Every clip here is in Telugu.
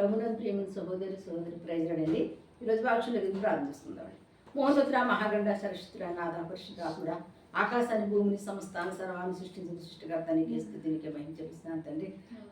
ప్రభునందు ప్రేమ సహోదరి ప్రైజ్లాడండి. ఈరోజు వాక్షుల గురించి ప్రారంభిస్తుందామండి. మోహోత్తర మహాగండ సరస్వతుడ నాథ పరిశుద్ధాత్ముడా, ఆకాశాన్ని భూమిని సమస్తాన్ని సర్వాన్ని సృష్టించిన సృష్టికర్త నీకే స్థుతి నీకే మహిమ చెల్లిస్తున్నాను తండ్రి.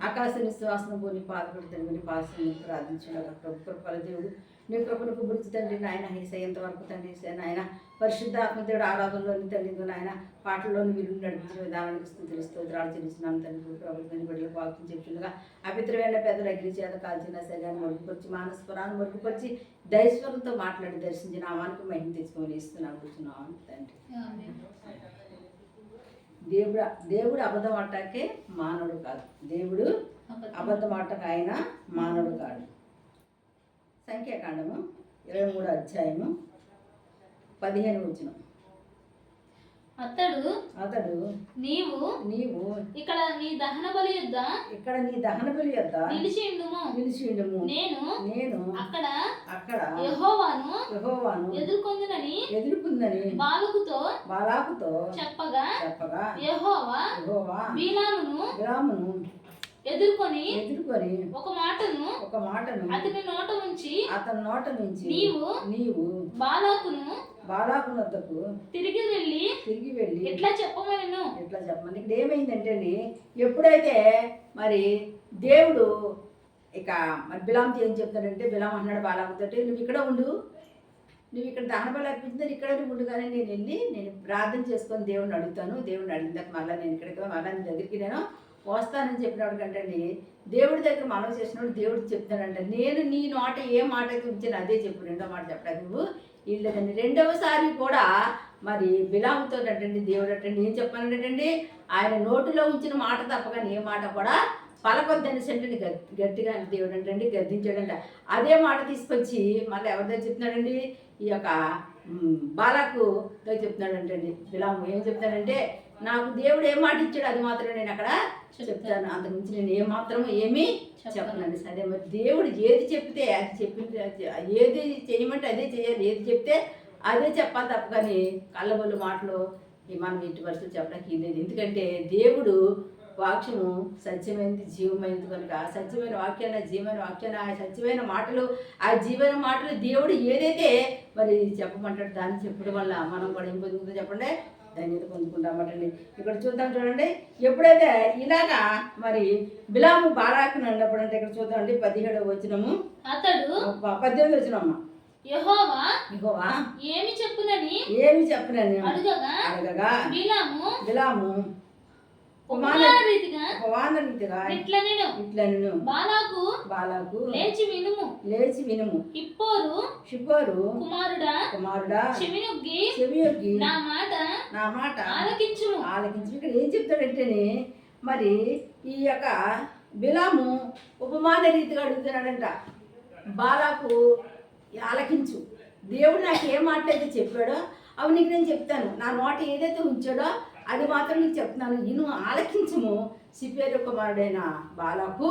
ఆకాశాన్ని శ్వాసను పోని పాదపడుతుంది పాసాన్ని ప్రార్థించుండగా ప్రభు కృపల దేవుడు నీ కృపను కుబుడిచి తండ్రి నాయన హింసేంత వరకు తండ్రి నాయన పరిశుద్ధాత్మదేవుడు ఆరాధనలోని తండ్రి నాయన పాటల్లోని వీరు నడిపించిన విధానానికి స్థుతులు స్తోత్రాలు చెల్లిస్తున్నాను తండ్రి. ప్రభుత్వం బిడ్డలు వాక్యం చెప్తుండగా అపిత్రమైన పెద్దలు అగ్ని చేత కాల్చిన శరీరాన్ని మరుగుపరిచి మానస్వరాన్ని మరుగుపరిచి దైశ్వరంతో మాట్లాడి దర్శించిన నామానికి మహిమ తెచ్చుకొని ఇస్తున్నాను కూర్చున్నాను తండ్రి. దేవుడు అబద్ధం ఆటకే మానవుడు కాదు. దేవుడు అబద్ధం ఆటకు ఆయన మానవుడు కాదు. సంఖ్యాకాండము 23వ అధ్యాయము 15వ వచనం. అతడు నీవు ఇక్కడ నీ దహన బలి యొద్ద నిలిచిండుము నేను అక్కడ యెహోవాను ఎదుర్కొందునని బాలాకుతో చెప్పగా యెహోవా బిలామును ఎదుర్కొని ఒక మాటను అతని నోట నుంచి నీవు బాలాకు వద్దకు తిరిగి వెళ్ళి ఎట్లా చెప్పమని. ఇక్కడ ఏమైందంటే అండి, ఎప్పుడైతే మరి దేవుడు ఇక మరి బిలాంతో ఏం చెప్తాడంటే, బిలాం అన్నాడు బాలాకుతో, నువ్వు ఇక్కడ ఉండు, నువ్వు ఇక్కడ దహన బలి అర్పించిందని ఇక్కడే ఉండు, కానీ నేను ప్రార్థన చేసుకొని దేవుడిని అడుగుతాను. దేవుడిని అడిగిన మళ్ళీ నేను ఇక్కడికి మళ్ళీ నీ దగ్గరికి నేను వస్తానని చెప్పినాడు కంటండి. దేవుడి దగ్గర మనం చేసినప్పుడు దేవుడు చెప్తాడంట, నేను నీ నోట ఏ మాట ఉంచాను అదే చెప్పు. రెండో మాట చెప్పడానికి నువ్వు వీళ్ళదండి. రెండవసారి కూడా మరి బిలాముతో అంటండి దేవుడు అంటండి ఏం చెప్పానంటండి, ఆయన నోటిలో ఉంచిన మాట తప్పగానే ఏ మాట కూడా పలకొద్దని సెంటని గట్టిగా దేవుడు అంటండి గద్దించాడంట. అదే మాట తీసుకొచ్చి మళ్ళీ ఎవరి దగ్గర చెప్తున్నాడండి, ఈ యొక్క బాలాకు దగ్గర చెప్తున్నాడంటండి. బిలాము ఏం చెప్తాడంటే, నాకు దేవుడు ఏం మాట ఇచ్చాడు అది మాత్రం నేను అక్కడ చెప్తాను, అంతకుమించి నేను ఏమీ చెప్పనండి. సరే, మరి దేవుడు ఏది చెప్తే అది చెప్పింది, ఏది చేయమంటే అదే చేయాలి, ఏది చెప్తే అదే చెప్పాలి తప్ప కానీ కళ్ళబొల్లు మాటలు మనం ఇటు వరుసలు చెప్పడానికి లేదు. ఎందుకంటే దేవుడు వాక్యము సత్యమైనది జీవమైనది కనుక ఆ సత్యమైన వాక్యాన్ని జీవమైన వాక్యాన్ని ఆ సత్యమైన మాటలు ఆ జీవన మాటలు దేవుడు ఏదైతే మరి చెప్పమంటాడు దాన్ని చెప్పడం వల్ల మనం కూడా ఏం పొందుతుందో చెప్పండి, ధన్యత పొందుకుంటామటండి. ఇక్కడ చూద్దాం చూడండి, ఎప్పుడైతే ఇలాగా మరి బిలాము బాలాకుని అన్నప్పుడు అంటే ఇక్కడ చూద్దామండి 17వ వచనము, 18వ వచనమ్మ. యెహోవా ఏమి చెప్పునని అడగగా బిలాము ఉపమానరీతిగా ఇట్లనెను, బాలాకు లేచి వినుము, షిప్పోరు కుమారుడా చెవియొగ్గి నా మాట ఆలకించుము. ఇక్కడ ఏం చెప్తాడంటేనే మరి ఈ యొక్క బిలాము ఉపమాన రీతిగా అడుగుతున్నాడంట, బాలాకు ఆలకించు, దేవుడు నాకు ఏ మాట అయితే చెప్పాడో అవి నీకు నేను చెప్తాను, నా నోట ఏదైతే ఉంచాడో అది మాత్రం నీకు చెప్తున్నాను, ఇను ఆలకించము. సిపేరు కుమారుడైన బాలాకు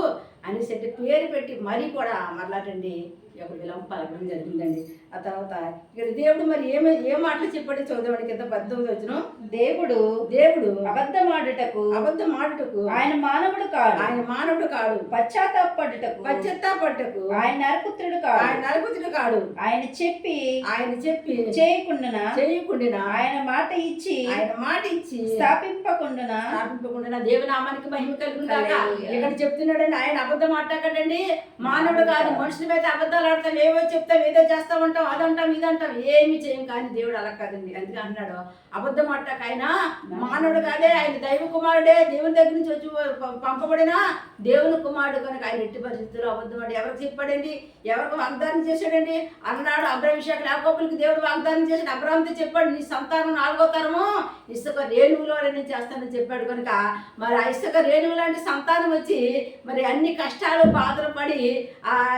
అనేసి పేరు పెట్టి మరీ కూడా మరలాటండి ఒక విలం పలకడం జరిగిందండి. ఆ తర్వాత ఇక్కడ దేవుడు మరి ఏ మాటలు చెప్పాడో చూద్దామండి. కింద 18వ వచనం, దేవుడు అబద్ధమాడుటకు ఆయన మానవుడు కాడు, పశ్చాత్తాపడుటకు ఆయన నరపుత్రుడు కాడు, ఆయన చెప్పి చేయకుండా ఆయన మాట ఇచ్చి స్థాపింపకుండా దేవునామానికి మహిమ కలుగుగాక. ఇక్కడ చెప్తున్నాడండి, ఆయన అబద్ధం ఆడకండి, మానవుడు కాదు. మనుషుల మీద అబద్ధాలు ఆడతాం, ఏవో చెప్తాం, ఏదో చేస్తా ఉంటాం, అదంటాం ఇదంటాం, ఏమి చేయం. కానీ దేవుడు అలా కాదండి. అందుకే అన్నాడు అబద్ధం ఆడటాక ఆయన మానవుడు కాదే, ఆయన దైవ కుమారుడే, దేవుని దగ్గర నుంచి వచ్చి పంపబడిన దేవుని కుమారుడు కనుక ఆయన ఎట్టి పరిస్థితుల్లో అబద్ధం ఆడి ఎవరికి చెప్పాడండి, ఎవరికి వాగ్దానం చేశాడండి. అన్నాడు అబ్రాహాము ఇస్సాకు యాకోబులకు దేవుడు వాగ్దానం చేశాడు. అబ్రాహాముతో చెప్పాడు, నీ సంతానం 4వ తరము ఇసుక రేణువులో నేను చేస్తానని చెప్పాడు. కనుక మరి ఆ ఇసుక రేణువు లాంటి సంతానం వచ్చి మరి అన్ని కష్టాలు బాధలు పడి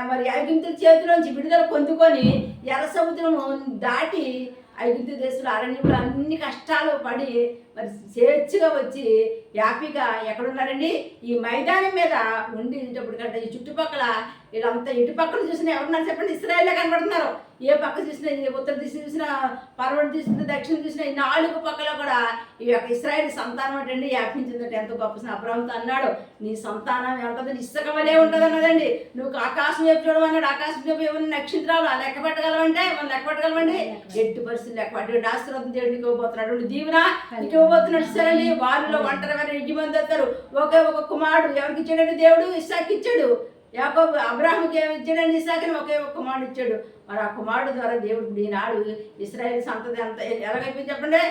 మరి ఐగుప్తు చేతిలోంచి విడుదల పొందుకొని ఎర్ర సముద్రం దాటి ఐగుప్తు దేశంలో అరణ్యంలో అన్ని కష్టాలు పడి మరి స్వేచ్ఛగా వచ్చి హ్యాపీగా ఎక్కడున్నారండి ఈ మైదానం మీద ఉండేటప్పుడు కంటే ఈ చుట్టుపక్కల వీళ్ళంతా ఇటు పక్కన చూసినా ఎవరున్నారు చెప్పండి, ఇశ్రాయేలే కనబడుతున్నారు. ఏ పక్క చూసినా, ఉత్తర దిశ చూసినా, పర్వత చూసినా, దక్షిణ చూసినా, ఈ 4 పక్కల కూడా ఈ యొక్క ఇశ్రాయేల్ సంతానం అంటే వ్యాపించిందంటే ఎంతో గొప్ప. అబ్రాహాముతో అన్నాడు, నీ సంతానం ఎంతది ఇసుక వలే ఉంటుంది అన్నదండి. నువ్వు ఆకాశం వైపు చూడమన్నాడు. ఆకాశం వైపు ఏమన్నా నక్షత్రాలు లెక్క పెట్టగలవంటే మనం లెక్క పెట్టగలమండి. ఎట్టి పరిస్థితులు లెక్క పట్టి ఆశీర్వాదం దేవుడికి ఇవ్వబోతున్నాడు, దీవెన నీకు ఇవ్వబోతున్నాడు. సరేండి, వారిలో ఒంటరి 1000 మంది వస్తారు. ఒక కుమారుడు ఎవరికి ఇచ్చాడండి? దేవుడు ఇస్సాకు ఇచ్చాడు. యాకోబు అబ్రాహాముకి ఏమి ఇచ్చాడండి? ఇస్సాకుని ఒకే ఒక కుమారుడు ఇచ్చాడు. మరి ఆ కుమారుడు ద్వారా దేవుడు ఈనాడు ఇశ్రాయేల్ సంతతి ఎంత ఎలాగైపోయింది చెప్పండి,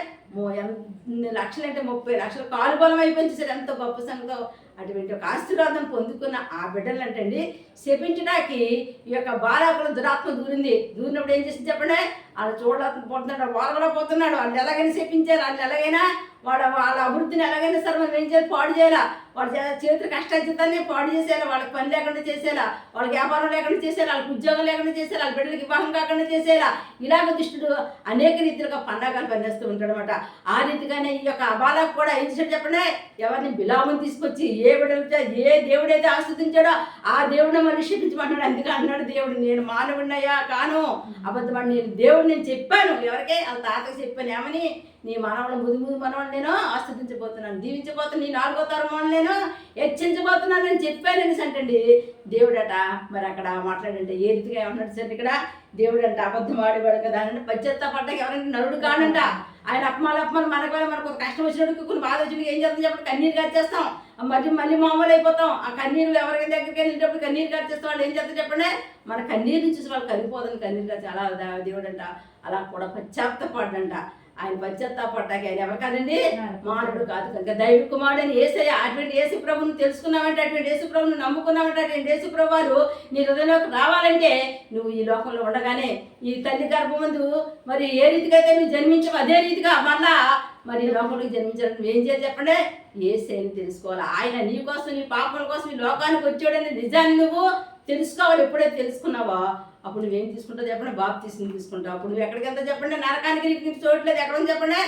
ఎన్ని లక్షలు అంటే 30 లక్షలు కాలుబలం అయిపోయింది సార్. ఎంత గొప్ప సంగతో అటువంటి ఒక ఆశీర్వాదం పొందుకున్న ఆ బిడ్డలు అంటండి శపించడానికి ఈ యొక్క బాలాకుల దురాత్మ దూరినప్పుడు ఏం చేసింది చెప్పండి, వాళ్ళు చూడలేకపోతున్నాడు, వాళ్ళు కూడా పోతున్నాడు. వాళ్ళు ఎలాగైనా శపించారు, వాళ్ళు ఎలాగైనా వాళ్ళ అభివృద్ధిని ఎలాగైనా సరే మనం ఏం చేయాలి, పాడు చేయాలా, వాళ్ళ చేతులు కష్టాచితాన్ని పాడు చేసేయాలి, వాళ్ళకి పని లేకుండా చేసేలా, వాళ్ళకి వ్యాపారం లేకుండా చేసేయాలి, వాళ్ళకి ఉద్యోగం లేకుండా చేసేయాలి, వాళ్ళ బిడ్డలకి వివాహం కాకుండా చేసేలా, ఇలాగ దుష్టుడు అనేక రీతిలుగా పండగలు పనిచేస్తూ ఉంటాడు అనమాట. ఆ రీతిగానే ఈ యొక్క అబాలకు కూడా ఏం చేశాడు చెప్పండి, ఎవరిని బిలాముని తీసుకొచ్చి ఏ దేవుడైతే ఆస్వాదించాడో ఆ దేవుడిని మరి క్షమించమన్నాడు. అందుకే అన్నాడు దేవుడు, నేను మానవుడినయ్యా కాను, అబద్ధమని నేను దేవుడు నేను చెప్పాను. ఎవరికే వాళ్ళ తాతకి చెప్పాను, ఏమని నీ మనవడు ముదు మనవడు నేను ఆస్వాదించబోతున్నాను, దీవించబోతున్నాను, నీ 4వ తరం నేను హెచ్చించబోతున్నాను అని చెప్పాను అనేసి అంటండి దేవుడట. మరి అక్కడ మాట్లాడంటే ఏ రీతిగా ఏమన్నాడు సార్ ఇక్కడ, దేవుడు అంటే అబద్ధం ఆడేవాడు కదా అని పశ్చాత్తాపడ్డాక ఎవరంటే నరుడు కానంట. ఆయన అపమాలు మనకు కష్టం వచ్చినప్పుడు కొన్ని బాధ వచ్చినప్పుడు ఏం చేస్తాం చెప్పండి, కన్నీరు కాచేస్తాం, మళ్ళీ మామూలు అయిపోతాం. ఆ కన్నీరు ఎవరికి దగ్గరికి వెళ్ళేటప్పుడు కన్నీరు కాచేస్తాం. వాళ్ళు ఏం చేస్తారు చెప్పండి, మన కన్నీరుని చూసి వాళ్ళు కలిగిపోదని కన్నీరు కాచి అలా దేవుడు అంట అలా కూడా పశ్చాత్తపడ్డంట. ఆయన పశ్చాత్తాపడ్డాక ఆయన ఎవరు కాదండి, మానవుడు కాదు కనుక దైవ కుమారుడు అని యేసయ్య. అటువంటి యేసు ప్రభువును తెలుసుకున్నావంటే, అటువంటి యేసు ప్రభువును నమ్ముకున్నావంటే, అటువంటి యేసు ప్రభు వారు నీ హృదయంలోకి రావాలంటే నువ్వు ఈ లోకంలో ఉండగానే ఈ తల్లి గర్భమందు మరి ఏ రీతిగా అయితే నువ్వు జన్మించవు అదే రీతిగా మళ్ళా మరి ఈ లోకంలోకి జన్మించాలని నువ్వు ఏం చేయాలి చెప్పండి, యేసయ్యని తెలుసుకోవాలి. ఆయన నీ కోసం నీ పాపల కోసం ఈ లోకానికి వచ్చాడని నిజాన్ని నువ్వు తెలుసుకోవాలి. ఎప్పుడైతే తెలుసుకున్నావో అప్పుడు నువ్వేం తీసుకుంటావు చెప్పండి, బాప్తీసం తీసుకుంటావు. అప్పుడు నువ్వు ఎక్కడికి వెళ్తావు చెప్పండి, నరకానికి నీకు చూడట్లేదు, ఎక్కడ ఉంది చెప్పండి,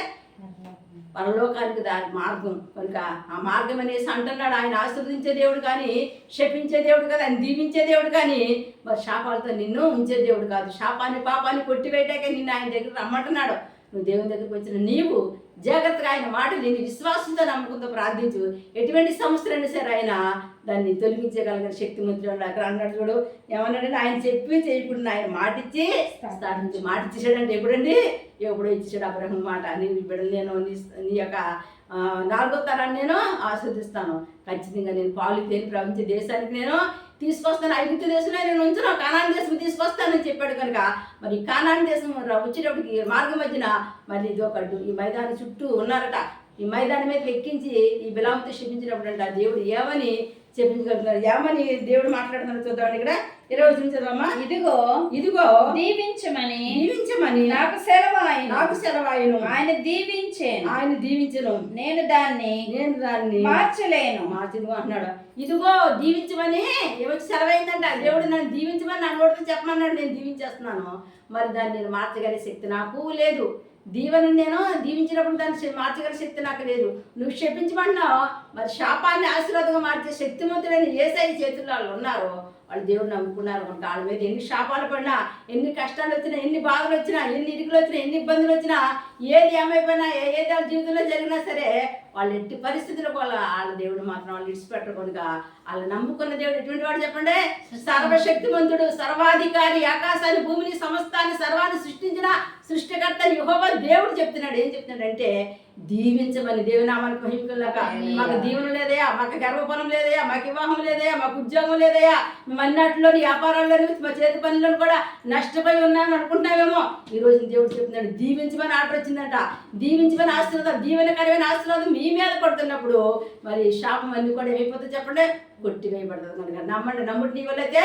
పరలోకానికి దాని మార్గం. కనుక ఆ మార్గం అనేసి అంటున్నాడు. ఆయన ఆశీర్వదించే దేవుడు కానీ శపించే దేవుడు కాదు, ఆయన దీవించే దేవుడు కానీ మరి శాపాలతో నిన్ను ఉంచే దేవుడు కాదు. శాపాన్ని పాపాన్ని కొట్టివేటాక నిన్ను ఆయన దగ్గర రమ్మంటున్నాడు. నువ్వు దేవుని దగ్గరికి వచ్చిన నీవు జాగ్రత్తగా ఆయన మాట నేను విశ్వాసంతో నమ్మకంతో ప్రార్థించు. ఎటువంటి సమస్యలైనా సరే ఆయన దాన్ని తొలగించగలిగిన శక్తిమంతుడు. అక్కడ అన్నాడు చూడు, ఏమన్నాడంటే ఆయన చెప్పి చేయకుండా ఆయన మాటిచ్చి స్థాపించి మాటిచ్చేసాడంటే ఎప్పుడండి, ఎప్పుడో ఇచ్చేసాడు అబ్రహం మాట. నీ బిడ్డలు నేను నీ యొక్క 4వ తరాన్ని నేను ఆస్వాదిస్తాను, ఖచ్చితంగా నేను పాలు తేలి ప్రపంచ దేశానికి నేను తీసుకొస్తాను, ఐగుప్తు దేశంలో నేను ఉంచును, కానాన్ దేశం తీసుకొస్తానని చెప్పాడు. కనుక మరి కానాన్ దేశం వచ్చేటప్పటికి మార్గం మధ్యన మరి ఇది ఒకడు ఈ మైదానం చుట్టూ ఉన్నారట. ఈ మైదానం మీద ఎక్కించి ఈ బిలాముతో క్షమించినప్పుడు అంట దేవుడు ఏమని చెప్పించగలుగుతున్నారు, ఏమని దేవుడు మాట్లాడుతున్నారు చూద్దామని. ఇక్కడ 20 చదవమ్మా. ఇదిగో దీవించమని నాకు సెలవాయను ఆయన దీవించను నేను దాన్ని మార్చలేను అన్నాడు. ఇదిగో దీవించమని ఏమొచ్చి సెలవైందంట. దేవుడు నన్ను దీవించమని నన్ను కూడా చెప్పమన్నాడు, నేను దీవించేస్తున్నాను. మరి దాన్ని నేను మార్చగలిగే శక్తి నాకు లేదు. దీవెని నేను దీవించినప్పుడు దాన్ని మార్చగల శక్తి నాకు లేదు. నువ్వు శపించమన్నావు, మరి శాపాన్ని ఆశీర్వాదంగా మార్చే శక్తిమంతుడైన యేసయ్య చేతుల్లో వాళ్ళు ఉన్నారు. వాళ్ళు దేవుడు నమ్ముకున్నారు. వాళ్ళ మీద ఎన్ని శాపాలు పడినా, ఎన్ని కష్టాలు వచ్చినా, ఎన్ని బాధలు వచ్చినా, ఎన్ని ఇరుకులు వచ్చినా, ఎన్ని ఇబ్బందులు వచ్చినా, ఏది ఏమైపోయినా, ఏది వాళ్ళ జీవితంలో జరిగినా సరే వాళ్ళు ఎట్టి పరిస్థితులకు వాళ్ళ దేవుడు మాత్రం వాళ్ళు విడిచిపెట్టరు. కనుక వాళ్ళు నమ్ముకున్న దేవుడు ఎటువంటి వాడు చెప్పండి, సర్వశక్తిమంతుడు, సర్వాధికారి, ఆకాశాన్ని భూమిని సమస్తాన్ని సర్వాన్ని సృష్టించిన సృష్టికర్త యెహోవా దేవుడు చెప్తున్నాడు. ఏం చెప్తున్నాడంటే దీవించమని. దేవునామానికి మహిమకులాక. మాకు దీవెన లేదయా, మాకు గర్వఫలం లేదయా, మాకు వివాహం లేదయా, మాకు ఉద్యోగం లేదయా, మేము అన్నట్లోని వ్యాపారాల్లోని మా చేతి పనులను కూడా నష్టపోయి ఉన్నామని అనుకుంటున్నామేమో. ఈ రోజు దేవుడు చెప్తున్నాడు దీవించమని ఆర్డర్ వచ్చిందంట. దీవించమని ఆశీర్వాదం, దీవెనకరమైన ఆశీర్వాదం మీ మీద పడుతున్నప్పుడు మరి శాపం అన్ని కూడా ఏమైపోతుంది చెప్పండి, కొట్టివేయబడుతుంది. కనుక నమ్మండి. నమ్ముడు నీ వల్లైతే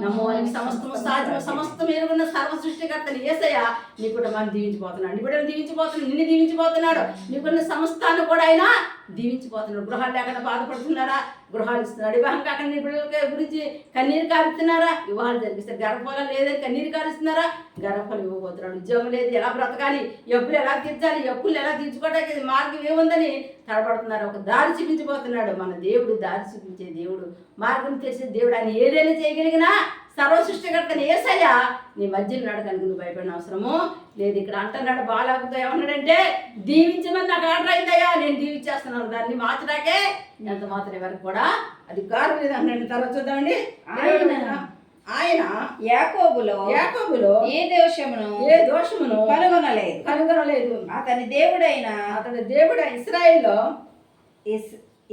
నమ్మవానికి సమస్తము సాధ్యం. సమస్తం ఎరుగున్న సర్వ సృష్టికర్తని యేసయ్య నీ కుటుంబాన్ని దీవించిపోతున్నాడు, నీ బిడ్డను దీవించిపోతున్నాడు, నిన్ను దీవించిపోతున్నాడు, నీకున్న సమస్తాన్ని కూడా ఆయన దీవించిపోతున్నాడు. గృహాలు లేకుండా బాధపడుతున్నారా, గృహాలు ఇస్తున్నాడు. వివాహం కాక నీ బిడ్డల గురించి కన్నీరు కారుస్తున్నారా? వివాహాలు జరిగిస్తారు. గర్భఫలం లేదని కన్నీరు కారుస్తున్నారా? గర్భఫలం ఇవ్వబోతున్నాడు. ఉద్యోగం లేదు, ఎలా బ్రతకాలి, అప్పులు ఎలా తీర్చాలి, అప్పులు ఎలా తీర్చుకోవడానికి మార్గం ఏముందని తడబడుతున్నారు. ఒక దారి చూపించబోతున్నాడు. మన దేవుడు దారి చూపించే దేవుడు, మార్గం తెచ్చే దేవుడు. ఆయన ఏదైనా చేయగలిగినా సర్వసృష్టికర్తని యేసయ్య నీ మధ్యలో నడకనుకు నువ్వు భయపడిన అవసరము లేదు. ఇక్కడ అంటున్నాడు బాలాకుతో ఏమన్నాడంటే, దీవించమని నాకు ఆర్డర్ అయిందయ్యా, నేను దీవించేస్తున్నాను, దాన్ని మార్చడాకే ఎంత మాత్రం ఎవరికి కూడా అధికారం లేదు అన్నాడు. తర్వాత చూద్దామండి. ఆయన యాకోబులో ఏ దోషమును కనుగొనలేదు. అతని దేవుడైన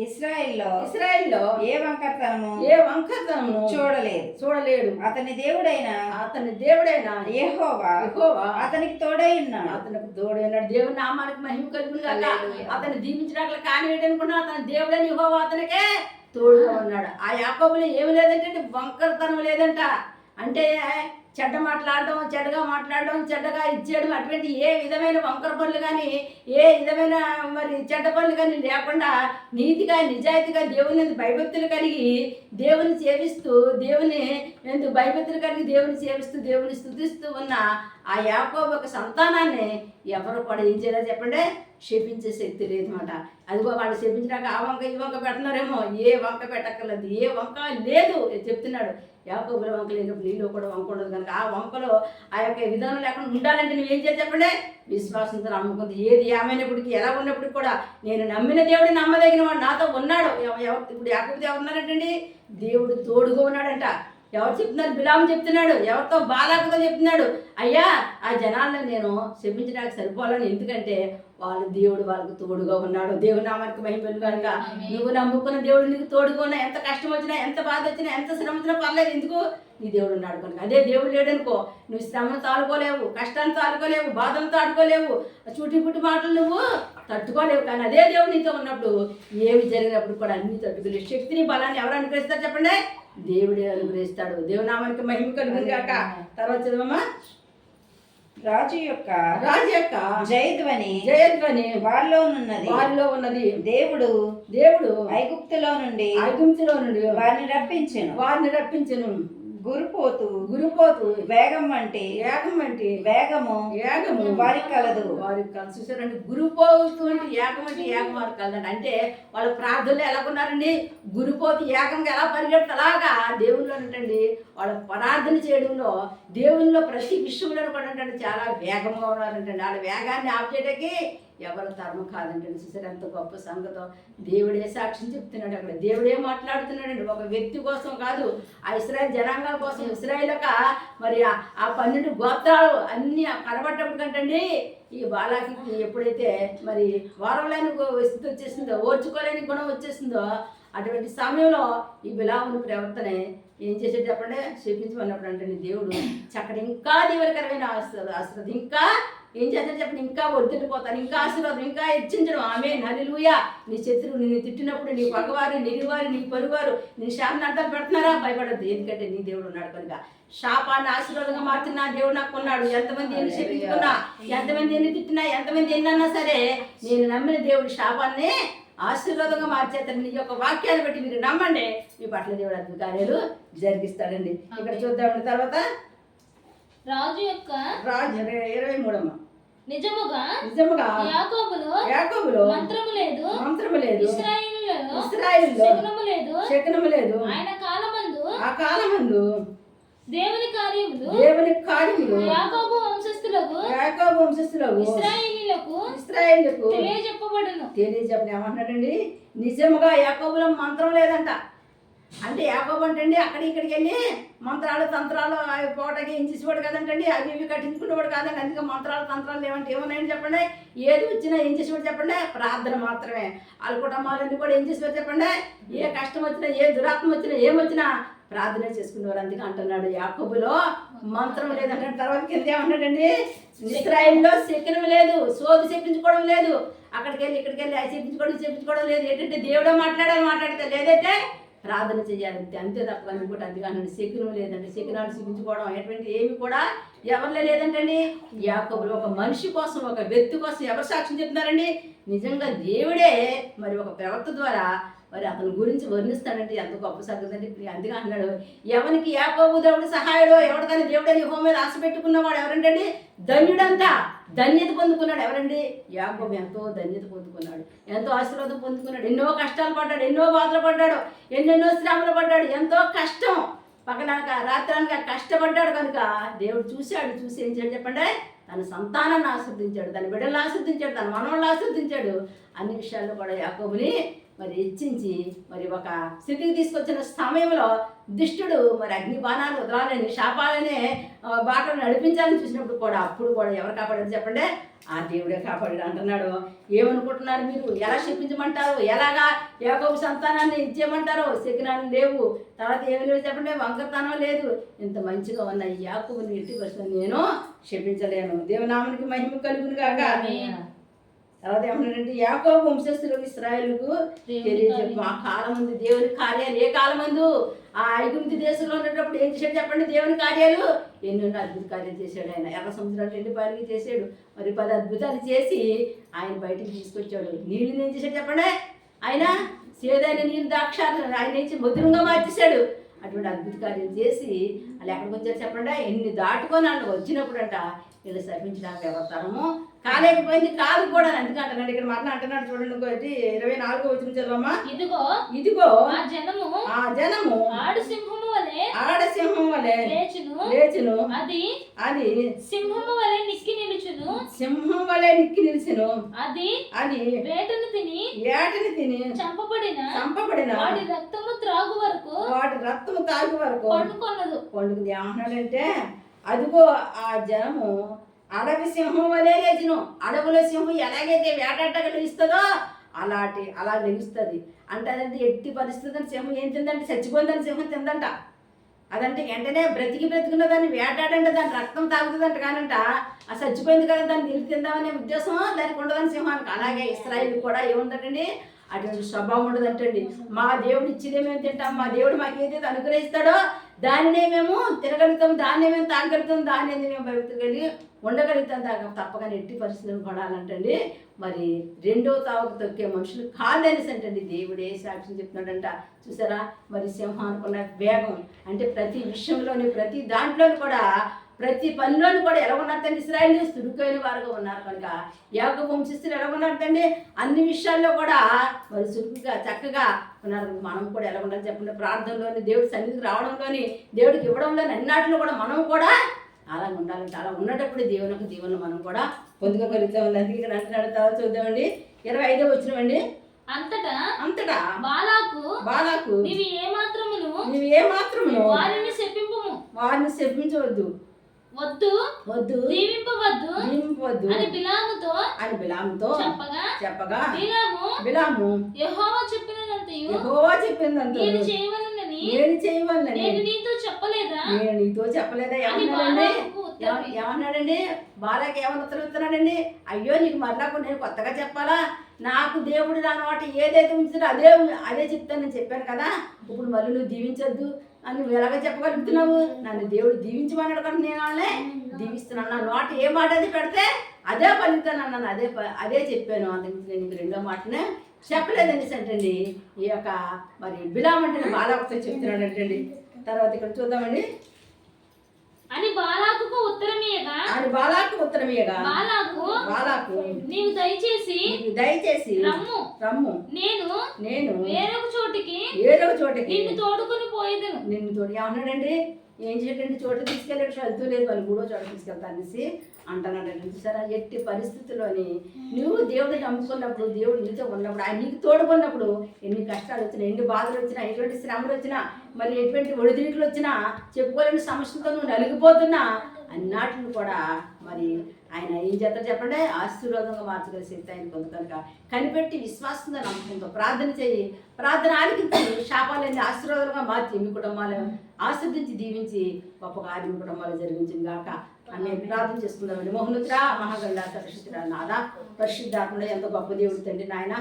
ఇశ్రాయేల్లో ఏ వంకరతనము చూడలేడు. అతని దేవుడైన యెహోవా అతనికి తోడై ఉన్నాడు. దేవుని నామానికి మహిమ కలుగును గాక. అతను దీవించడానికి కానివేయనుకున్నా అతని దేవుడని యెహోవా అతనికే తోడుగా ఉన్నాడు. ఆ యాకోబులో ఏమి లేదంటే వంకరతనం లేదంట. అంటే చెడ్డ మాట్లాడడం, చెడ్డగా మాట్లాడడం, చెడ్డగా ఇచ్చేయడం, అటువంటి ఏ విధమైన వంకర పనులు కానీ, ఏ విధమైన మరి చెడ్డ పనులు కానీ లేకుండా నీతిగా నిజాయితీగా దేవుని భయభక్తులు కలిగి దేవుని సేవిస్తూ, దేవుని ఎందుకు భయభక్తులు కలిగి దేవుని సేవిస్తూ, దేవుని స్తుతిస్తూ ఉన్న ఆ యాకోబు ఒక సంతానాన్ని ఎవరు కూడా ఏం చేయాలో చెప్పండి, క్షేపించే శక్తి లేదన్నమాట. అదిగో వాళ్ళు క్షేపించడానికి ఆ వంక ఈ వంక పెడుతున్నారేమో, ఏ వంక పెట్టక్కర్లేదు, ఏ వంక లేదు చెప్తున్నాడు. యాకోబుల వంక లేనప్పుడు నీలో కూడా వంక ఉండదు కనుక ఆ వంకలో ఆ యొక్క విధానం లేకుండా ఉండాలంటే నువ్వేం చేయాలి చెప్పండి, విశ్వాసంతో నమ్ముకుంది. ఏది ఏమైనప్పటికీ ఎలా ఉన్నప్పటికీ కూడా నేను నమ్మిన దేవుడు నమ్మదగిన వాడు నాతో ఉన్నాడు. ఇప్పుడు యాకోబుతో ఎవరు ఉన్నారంటండి, దేవుడు తోడుగా ఉన్నాడంట. ఎవరు చెప్తున్నారు? బిలాము చెప్తున్నాడు. ఎవరితో? బాలాకుతో చెప్తున్నాడు. అయ్యా ఆ జనాల్లో నేను క్షమించడానికి సరిపోవాలని, ఎందుకంటే వాళ్ళ దేవుడు వాళ్ళకు తోడుగా ఉన్నాడు. దేవుడి నామానికి మహిమ కనుక నువ్వు నమ్ముకున్న దేవుడు నీకు తోడుగా ఉన్నా, ఎంత కష్టం వచ్చినా, ఎంత బాధ వచ్చినా, ఎంత శ్రమ వచ్చినా పర్లేదు, ఎందుకు నీ దేవుడు ఉన్నాడు కనుక. అదే దేవుడు లేడనుకో నువ్వు శ్రమను తాడుకోలేవు, కష్టాన్ని తాడుకోలేవు, బాధను తాడుకోలేవు, చూటి పుట్టి మాటలు నువ్వు తట్టుకోలేవు. కానీ అదే దేవుడు నీతో ఉన్నప్పుడు ఏమి జరిగినప్పుడు కూడా అన్ని తట్టుకునే శక్తిని బలాన్ని ఎవరు అనుగ్రహిస్తారు చెప్పండి, దేవుడే అనుగ్రహిస్తాడు. దేవునామానికి మహిమ కలుగును గాక. తర్వాత చదవమ్మా. రాజు యొక్క జయధ్వని వారిలో ఉన్నది. దేవుడు ఐగుప్తులో నుండి వారిని రప్పించెను. గురుపోతు వేగం వంటి వారికి కలదు. చూసారండి, గురుపోతు అంటే ఏగం అంటే ఏగం వారికి కలదండి. అంటే వాళ్ళ ప్రార్థనలు ఎలాగున్నారండి, గురుపోతు ఏగంగా ఎలా పరిగెడుతు అలాగా దేవుళ్ళు అంటండి. వాళ్ళ ప్రార్థన చేయడంలో దేవుల్లో ప్రతి విషయంలో కూడా అంటే చాలా వేగంగా ఉన్నారంటండి. వాళ్ళ వేగాన్ని ఆపేయడానికి ఎవరు తరము కాదంటండి. చూసారు ఎంత గొప్ప సంగతో. దేవుడే సాక్ష్యం చెప్తున్నాడు. అక్కడ దేవుడే మాట్లాడుతున్నాడండి. ఒక వ్యక్తి కోసం కాదు, ఆ ఇశ్రాయేల్ జనాంగాల కోసం. ఇశ్రాయేలుక మరి ఆ 12 గోత్రాలు అన్నీ కనబడ్డప్పుడు కంటండి ఈ బాలాకి ఎప్పుడైతే మరి వారవలేని స్థితి వచ్చేసిందో, ఓర్చుకోలేని గుణం వచ్చేసిందో, అటువంటి సమయంలో ఈ బిలాముని ప్రవర్తన ఏం చేసేది చెప్పండి, శపించమన్నప్పుడు అంటే దేవుడు చక్కటి ఇంకా దీవెనకరమైన ఆశీర్వాదం ఇంకా ఏం చేస్తాడు చెప్పండి, ఇంకా ఒత్తిడిపోతాను, ఇంకా ఆశీర్వాదం, ఇంకా హెచ్చించడం. ఆమె హల్లెలూయా. నీ శత్రువు నిన్ను తిట్టినప్పుడు నీ పగవారు, నిరివారు, నీ పరువారు నీ శాపాన్ని అర్థాలు పెడుతున్నారా, భయపడద్దు. ఎందుకంటే నీ దేవుడు ఉన్నాడు కనుక. శాపాన్ని ఆశీర్వాదంగా మార్చిన దేవుడు నాకు ఉన్నాడు. ఎంతమంది ఎన్ని శపించుకున్నా, ఎంతమంది ఎన్ని తిట్టినా, ఎంతమంది ఎన్ని అన్నా సరే, నేను నమ్మిన దేవుడు శాపాన్ని ఆశీర్వాదంగా మార్చేస్తాడు. నీ యొక్క వాక్యాన్ని బట్టి మీరు నమ్మండి, మీ పట్ల దేవుడు అద్భుత కార్యాలు జరిగిస్తాడండి. ఇక్కడ చూద్దామండి. తర్వాత రాజు 23 నిజముగా యాకోబులో మంత్రము లేదు, ఇశ్రాయేలులో శకునము లేదు. ఆయన ఆ కాలమందు దేవుని కార్యములు యాకోబు వంశస్థులకు ఇశ్రాయేలీయులకు తెలియజెప్పని ఏమంటాడండి, నిజముగా యాకోబులో మంత్రం లేదంట. అంటే యాకోబు అంటండి అక్కడ ఇక్కడికి వెళ్ళి మంత్రాలు తంత్రాలు పోటకి ఎంచేసేవాడు కదంటండి, అవి ఇవి కట్టించుకునేవాడు కాదండి. అందుకే మంత్రాలు తంత్రాలు ఏమంటే ఏమన్నాయని చెప్పండి, ఏది వచ్చినా ఏం చేసేవాడు చెప్పండి, ప్రార్థన మాత్రమే. వాళ్ళ కుటుంబాలన్నీ కూడా ఏం చేసేవాడు చెప్పండి, ఏ కష్టం వచ్చినా, ఏ దురాత్మ వచ్చినా, ఏమొచ్చినా ప్రార్థన చేసుకునేవారు. అందుకే అంటున్నాడు యాకోబులో మంత్రం లేదంటే. తర్వాత కింద ఏమన్నాడండి, ఇశ్రాయేలులో శకునం లేదు, సోది చెప్పించుకోవడం లేదు. అక్కడికి వెళ్ళి ఇక్కడికి వెళ్ళి చెప్పించుకోవడం లేదు. ఏంటంటే దేవుడే మాట్లాడితే లేదంటే ప్రార్థన చేయాలి, అంతే తప్ప అనుకుంటే. అందుకని శకునం లేదండి. శకునాలు చూపించుకోవడం ఎటువంటి ఏమి కూడా ఎవరిలో లేదంటండి. యాకోబులో ఒక మనిషి కోసం, ఒక వ్యక్తి కోసం ఎవరు సాక్ష్యం చెప్తున్నారండి, నిజంగా దేవుడే మరి ఒక ప్రవక్త ద్వారా మరి అతని గురించి వర్ణిస్తాడంటే ఎంత గొప్ప సంగతి అంటే అందుకే అన్నాడు, ఎవరికి యాకోబు దేవుడు సహాయుడో ఎవరికైనా దేవుడని యెహోవా మీద ఆశ పెట్టుకున్నవాడు ఎవరంటే ధన్యుడంతా ధన్యత పొందుకున్నాడు. ఎవరండి? యాకోబు ఎంతో ధన్యత పొందుకున్నాడు, ఎంతో ఆశీర్వాదం పొందుకున్నాడు, ఎన్నో కష్టాలు పడ్డాడు, ఎన్నో బాధలు పడ్డాడు, ఎన్నెన్నో శ్రమలు పడ్డాడు, ఎంతో కష్టం పక్కనక రాత్రానికి కష్టపడ్డాడు. కనుక దేవుడు చూసి ఏం చేయాడు చెప్పండి, తన సంతానాన్ని ఆశీర్వదించాడు, తన బిడ్డలను ఆశీర్వదించాడు, తన మనవలను ఆశీర్వదించాడు. అన్ని విషయాల్లో కూడా యాకోబుని మరి హెచ్చించి మరి ఒక స్థితికి తీసుకొచ్చిన సమయంలో దుష్టుడు మరి అగ్ని బాణాలు వదలాలని శాపాలనే బాటలు నడిపించాలని చూసినప్పుడు కూడా అప్పుడు కూడా ఎవరు కాపాడారు చెప్పండి, ఆ దేవుడే కాపాడాడు అంటున్నాడు. ఏమనుకుంటున్నారు మీరు? ఎలా చెప్పించమంటారు? ఎలాగా యాకోబు సంతానాన్ని ఇచ్చేయమంటారు? శకునాలు లేవు, తర్వాత ఏమి లేవు చెప్పండి, వంకరతనం లేదు. ఇంత మంచిగా ఉన్న ఈ యాకోబుని ఎట్టి పరిస్థితుల్లో నేను క్షమించలేను. దేవునామానికి మహిమ కలుగును గాక. తర్వాత ఏమన్నాడంటే, యాకోబు వంశస్థులకు ఇశ్రాయేలుకు తెలియజెప్పు. ఆ కాలం ఉంది దేవుని కార్యాలు. ఏ కాలం ముందు? ఆ ఐగుప్తు దేశంలో ఉన్నప్పుడు ఏం చేశాడు చెప్పండి, దేవుని కార్యాలు ఎన్నెన్నో అద్భుత కార్యాలు చేశాడు. ఆయన ఎర్ర సముద్రాలు 2 పాయలుగా చేశాడు, మరి 10 అద్భుతాలు చేసి ఆయన బయటికి తీసుకొచ్చాడు. నీళ్ళు ఏం చేశాడు చెప్పండి, ఆయన సేదైన నీళ్ళు ద్రాక్షాలు ఆయన నుంచి మధురంగా మార్చేశాడు. అటువంటి అద్భుత కార్యాలు చేసి వాళ్ళు ఎక్కడికి వచ్చారు చెప్పండి, ఎన్ని దాటుకొని వాళ్ళు వచ్చినప్పుడంట వీళ్ళు శపించడానికి ఎవరు కాలేకపోయింది కాదు కూడా. అందుకంటున్నాడు ఇక్కడ మాట అంటున్నాడు చూడండి, 24వ వచనం చదవమ్మా. ఇదిగో ఆ జనము ఆడసింహము వలె లేచును, అది సింహము వలె నిక్కి నిలిచెను, అది వేటను తిని చంపబడిన వాటి రక్తము తాగు వరకు పండుకుంది. ఏమన్నాడంటే, అదిగో ఆ జనము అడవి సింహం వలె లేచును. అడవుల సింహం ఎలాగైతే వేటాడగా లేస్తుందో అలా లెగుస్తుంది. అంటే అదంటే ఎట్టి పరిస్థితి సింహం ఏం తిందంటే, చచ్చిపోయిందని సింహం తిందంట. అదంటే వెంటనే బ్రతికున్న దాన్ని వేటాడంటే దాని రక్తం తాగుతుందంట. కానంట ఆ చచ్చిపోయింది కదా దాన్ని నిలిపి తిందామనే ఉద్దేశం దానికి ఉండదని సింహానికి. అలాగే ఇశ్రాయేల్ కూడా ఏముందంటండి, అటువంటి స్వభావం ఉండదంటండి. మా దేవుడు ఇచ్చేదే మేము తింటాం, మా దేవుడు మాకు ఏదైతే అనుగ్రహిస్తాడో దానినే మేము తినగలుగుతాం, దాన్నే మేము తాగలుగుతాం, దాన్ని మేము పవిత్రగలిగి ఉండగలుగుతాం. తప్పగా ఎట్టి పరిస్థితులను పడాలంటండి. మరి 2వ తావకు తొక్కే మనుషులు కాదనేసి అంటండి దేవుడే సాక్ష్యం చెప్తున్నాడంట. చూసారా, మరి సింహానుకున్న వేగం అంటే ప్రతి విషయంలోని ప్రతి దాంట్లోని కూడా ప్రతి పనిలోని కూడా ఎలా ఉన్నారంటే ఇశ్రాయేలు చురుకైన వారుగా ఉన్నారు. కనుక యాకోబు వంశస్థులు ఎలా ఉన్నారంటే అన్ని విషయాల్లో కూడా మరి చురుకుగా చక్కగా ఉన్నారు. మనం కూడా ఎలా ఉండాలి చెప్పండి, ప్రార్థనలోని దేవుడి సన్నిధికి రావడంలోని దేవుడికి ఇవ్వడంలోని అన్నిటిలో కూడా మనం కూడా అలా ఉండాలంటే అలా ఉన్నటప్పుడు దేవునికి దీవెనలు మనం కూడా పొందుకోగలుగుతాం. అందుకే ఇక్కడ అంటున్నాడు, తర్వాత చూద్దామండి 25వ వచనం. అంతటా బాలాకు నీవు ఏమాత్రమును వారిని శపించవద్దు, దీవింపవద్దు అని బిలాముతో చెప్పగా బిలాము యెహోవా చెప్పినదంతా నేను చేయవలనని నేను నీతో చెప్పలేదా ఏమన్నాడండి? బాలాకి ఏమన్నా ఉత్తరవిస్తున్నాడండి, అయ్యో నీకు మరలా నేను కొత్తగా చెప్పాలా? నాకు దేవుడు నా నోట ఏదైతే ఉంచాడో అదే చెప్తానని చెప్పాను కదా. ఇప్పుడు మళ్ళీ నువ్వు దీవించొద్దు అని నువ్వు ఎలాగ చెప్పగలుగుతున్నావు? నన్ను దేవుడు దీవించమన్నాడు కానీ నేను వాళ్ళే దీవిస్తున్నాను. నా నోట ఏ మాట అది పెడితే అదే పలుకుతాను అన్నాను, అదే చెప్పాను. అందుకు నేను ఇంక 2వ మాటనే చెప్పలేదనేసి అంటండి ఈ యొక్క మరి బిలాం అంటే బాలాకుతో చెప్తున్నాడు అంటండి. తర్వాత ఇక్కడ చూద్దామండి. అని బాలాకు ఉత్తరమీయగా బాలాకు నీవు దయచేసి రమ్ము నేను వేరొక చోటికి నిన్ను తోడుకొని పోయేదను. ఏమన్నాడండి, ఏం చేయడండి, చోట తీసుకెళ్ళాడు, వెళ్తూ లేదు, వాళ్ళు 3వ చోట తీసుకెళ్తా అనేసి అంటున్నాడండి. చూసారా, ఎట్టి పరిస్థితుల్లోని నువ్వు దేవుడిని నమ్ముకున్నప్పుడు, దేవుడు నీతో ఉన్నప్పుడు, ఆయన నీకు తోడుకున్నప్పుడు ఎన్ని కష్టాలు వచ్చినా, ఎన్ని బాధలు వచ్చినా, ఎటువంటి శ్రమలు వచ్చినా, మరి ఎటువంటి ఒడిదుడుకులు వచ్చినా, చెప్పుకోలేని సమస్యలతో నువ్వు నలిగిపోతున్నా అన్నిటిని కూడా మరి ఆయన ఏం చేస్తారు చెప్పండి, ఆశీర్వాదంగా మార్చగల శక్తి ఆయన కొంత. కనుక కనిపెట్టి విశ్వాసంగా నమ్మకంతో ప్రార్థన చేయి, ప్రార్థన ఆలకించి శాపాలన్నీ ఆశీర్వాదాలుగా మార్చి మీ కుటుంబాలను ఆశీర్వదించి దీవించి గొప్ప కార్యం మీ కుటుంబాలు జరిగించింది గాక అని ప్రార్థన చేసుకుందామండి. మోహనుత్ర మహాగండ సరస్వతిరా నాదా పరిశుద్ధాత్మడ ఎంత గొప్ప దేవుడు తండ్రి నాయన.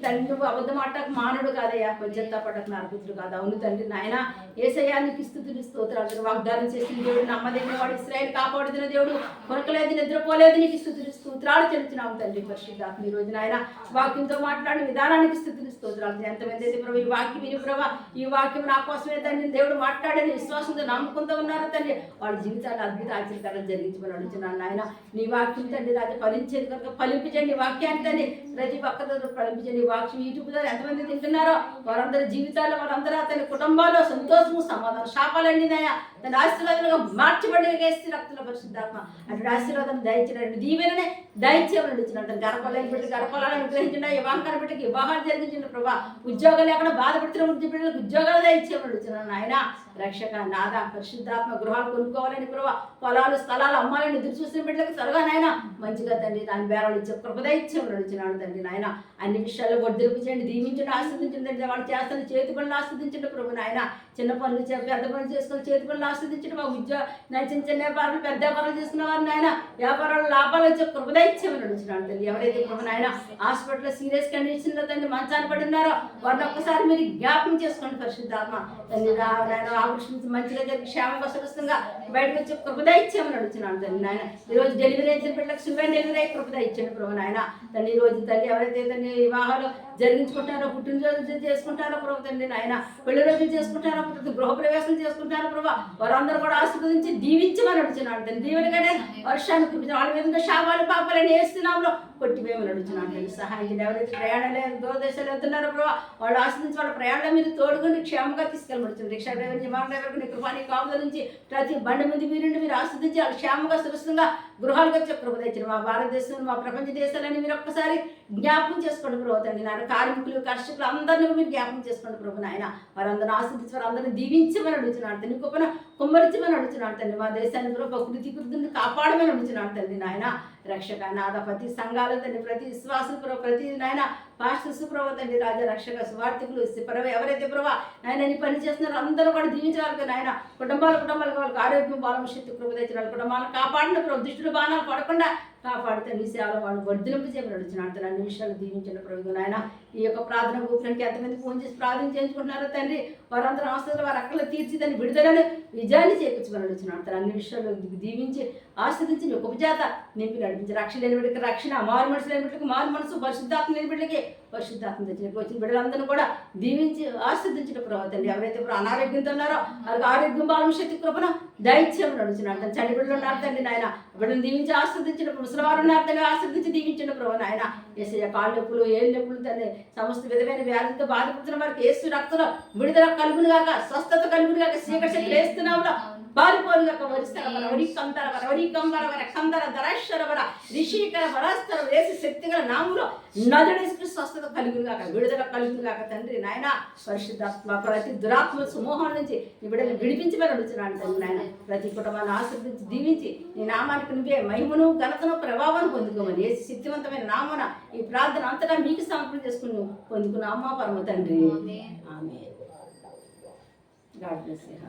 తండ్రి నువ్వు అబద్ధం ఆటకు మానవుడు కాదయ్యా, కొంచెంతా పట్టకు నరపుత్రుడు కాదు. అవును తండ్రి నాయన, యేసయ్యా నీకు స్తుతులు స్తోత్రాలు వాగ్దానం చేసిన దేవుడు నమ్మదగిన వాడు, ఇశ్రాయేలు కాపాడుతున్న దేవుడు, కొనకలేదు నిద్రపోలేదు, నీకు స్తోత్రాలు చెల్లించున్నాము తండ్రి. పరిశుద్ధాత్మ ఈ రోజు నాయన వాక్యంతో మాట్లాడిన విధానానికి స్తోత్రాలు. ఎంతమంది అయితే ప్రభు ఈ వాక్యం విని ప్రభా, ఈ వాక్యం నా కోసమే తండ్రి దేవుడు మాట్లాడని విశ్వాసంతో నమ్ముకుంటూ ఉన్నారు తండ్రి. వాళ్ళ జీవితాలు అద్భుత ఆశ్చర్యకరంగా జరిగించమని అడుగుతున్నాను నాయన. నీ వాక్యం తండ్రి రాజు ఫలించేది కనుక ఫలింపించండి వాక్యాన్ని తండ్రి. ప్రతి పక్కన ఫలించండి వాక్యం. యూట్యూబ్ ద్వారా ఎంతమంది తింటున్నారో వారందరి జీవితాల్లో వారందరూ తన కుటుంబాల్లో సంతోషము సమాధానం శాపాలండి నాయ తన ఆశీర్వాదాలుగా మార్చబడి రక్తుల పరిశుద్ధాత్మ అటు ఆశీర్వాదం దయచేయండి. దీవెననే దయచేయమని అడుగుతున్నాను. తన గర్భాలను బిడ్డ గర్భాలను అనుగ్రహించిన వివాహం బిడ్డకి వివాహాలు జరిగించిన ప్రభా, ఉద్యోగాలు ఎక్కడ బాధపడుతున్న బిడ్డలకు ఉద్యోగాలు దయచేయమని అడుగుతున్నాను ఆయన. రక్షక నాద పరిశుద్ధాత్మ గృహాలు కొనుక్కోవాలని ప్రభా, పొలాలు స్థలాలు అమ్మాలని ఎదురు చూసిన బిడ్డలకు త్వరగా నాయన మంచిగా తండ్రి దాని బేరాలు ఇచ్చే కృపదైత్యం అడుగుతున్నాడు తండ్రి నాయన. అన్ని విషయాల్లో వర్ధింపు చేయండి, దీవించండి, ఆస్వాదించండి. వాళ్ళు చేస్తున్న చేతి పనులు ఆస్వాదించండి ప్రభు నాయన. చిన్న పనులు పెద్ద పనులు చేసుకుని చేతి పనులు ఆస్వాదించండి. మా చిన్న చిన్న వ్యాపారాలు పెద్ద వ్యాపారాలు చేసుకున్న వారు నాయన వ్యాపారాలు లాభాలు వచ్చే కృపదైత్యం అడుగుతున్నాడు తండ్రి. ఎవరైతే ప్రభు నాయన హాస్పిటల్లో సీరియస్ కండిషన్లో తండ్రి మంచాన్ని పడి ఉన్నారో వారిని ఒక్కసారి మీరు జ్ఞాపకం చేసుకోండి పరిశుద్ధాత్మ తండ్రి. నాయన ఆపరేషన్ మంచిగా జరిగి క్షేమంగా సురక్షితంగా బయటకు వచ్చే కృపదైత్యమని అడుగుతున్నాను తండ్రి నాయన. ఈరోజు డెలివరీ అయిన బిడ్డలకు సులువైన డెలివరీ అయ్యి కృపదైత్యండి ప్రభు నాయన తండ్రి. ఈ రోజు తండ్రి ఎవరైతే తండ్రి వివాహాలు జరిగించుకుంటారో, పుట్టినరోజులు చేసుకుంటారో ప్రభు తండ్రి నాయన, పెళ్లి రోజులు చేసుకుంటారో, గృహప్రవేశం చేసుకుంటారో ప్రభు వారందరూ కూడా ఆశీర్వదించి దీవించమని అడుగుతున్నాడు తండ్రి. దీవెనగానే వర్షాన్ని కురిపించిన వాళ్ళ మీద శాపాలు పాపాలని వేస్తున్నాంలో కొట్టివేమని అడుగుతున్నాడు తండ్రి. సహాయం ఎవరైతే ప్రయాణాలు దూరదేశాలు వెళ్తున్నారో ప్రభు వాళ్ళు ఆశీర్వించి వాళ్ళ ప్రయాణంలో మీరు తోడుగుని క్షేమంగా తీసుకెళ్ళబడుతుంది. రిక్షా డ్రైవర్ విమాన డ్రైవర్కి నీ కృపా నీ కాపుల నుంచి ప్రతి బండి ముందు మీరు ఆస్వాదించి వాళ్ళు క్షేమంగా సురక్షితంగా గృహాలకు వచ్చే కృప తెచ్చిన మా భారతదేశం మా ప్రపంచ దేశాలని మీరు ఒక్కసారి జ్ఞాపకం చేసుకోండి ప్రభు తండ్రి నాయన. కార్మికులు కర్షకులు అందరినీ మీరు జ్ఞాపకం చేసుకోండి ప్రభు నాయన. వారందరూ ఆస్వాదించి వారందరినీ దీవించమని అడుగుతున్నాడు తండ్రి. గొప్పన కుమ్మరించమని అడుగుతున్నాడు తండ్రి. మా దేశాన్ని ప్రభు ప్రకృతి కృతిని కాపాడమని అడుగుతున్నాడు తండ్రి నాయన. రక్షక నాద ప్రతి సంఘాలు తండ్రి, ప్రతి విశ్వాసం ప్రభు, ప్రతి నాయన పాస్టర్స్ ప్రభు తండ్రి రాజా రక్షక సువార్థికులు ఎవరైతే ప్రభా నాయన నీ పని చేస్తున్నారో అందరూ కూడా దీవించగలరు నాయన. కుటుంబాలకు వాళ్ళకి ఆరోగ్యం బాలం శక్తి కృప తెచ్చిన వాళ్ళ కుటుంబాలను కాపాడిన ప్రభు దుష్టుల బాణాలు పడకుండా కాపాడుతాను. ఈ సేవలు వాళ్ళు వర్ధలింపు చేయమని అడుగుతున్నాడు. అన్ని విషయాలు దీవించిన ప్రభు నాయన. ఈ యొక్క ప్రార్థన గ్రూపులకి ఎంతమంది ఫోన్ చేసి ప్రార్థన చేయించుకుంటున్నారో తండ్రి వారందరూ అవసరం వారి అక్కలు తీర్చి దాన్ని విడుదలను విజయాన్ని చేయించమని అడుగుతున్నాడు. అన్ని విషయాలు దీవించి ఆస్వాదించి నీ ఉపజాత నింపి నడిపించి రక్షణ లేని బిడ్డకి రక్షణ, మారు మనసు లేని బిడ్డకి మారు మనసు, పరిశుద్ధాత్మ లేని బిడ్డకి పరిశుద్ధాత్మ వచ్చిన బిడ్డలందరూ కూడా దీవించి ఆస్వాదించిన ప్రభు తండ్రి. ఎవరైతే ఇప్పుడు అనారోగ్యంతో ఉన్నారో వారికి ఆరోగ్యం బాలం శక్తి కృపను దైత్యం నడుచున్నాడు. చండి బిడ్డలు ఉన్నారు తండ్రి నాయన, బిడ్డను దీవించి ఆస్వాదించిన ముసలివారు ఉన్నారు తండ్రి, ఆస్వాదించి దీవించిన ప్రభు నాయన. ఏసయ్య కాళ్ళు నొప్పులు ఏళ్ళు నొప్పులు తండ్రి సమస్త విధమైన వ్యాధులతో బాధపడుతున్న వారికి ఏసు రక్తంలో విడుదల కలుగును గాక, స్వస్థత కలుగును గాక, చీకటి శక్తులు వేస్తున్నాములో పారిపోలుగాక వరిస్తారవర వరికంతరవర వరికంబరవర కందర ధరేశ్వరవర రిషికర వరస్తర వేసి శక్తిగల నాములో నదుడేసుకు స్వస్థత కలుగునుగాక, విడుదల కలుగునుగాక తండ్రి నాయన. పరిశుద్ధాత్మ ప్రతి దురాత్మ సమూహం నుంచి నీ బిడ్డలు విడిపించమని అడుగుతున్నాను తండ్రి నాయన. ప్రతి కుటుంబాన్ని ఆశీర్వదించి దీవించి నీ నామానికి నువ్వే మహిమను ఘనతను ప్రభావాన్ని పొందుకోమని ఏసు శక్తివంతమైన నామన ఈ ప్రార్థన అంతటా మీకు సమర్పణ చేసుకుని పొందుకున్న అమ్మ పరమ తండ్రి. ఆమేన్. God bless you.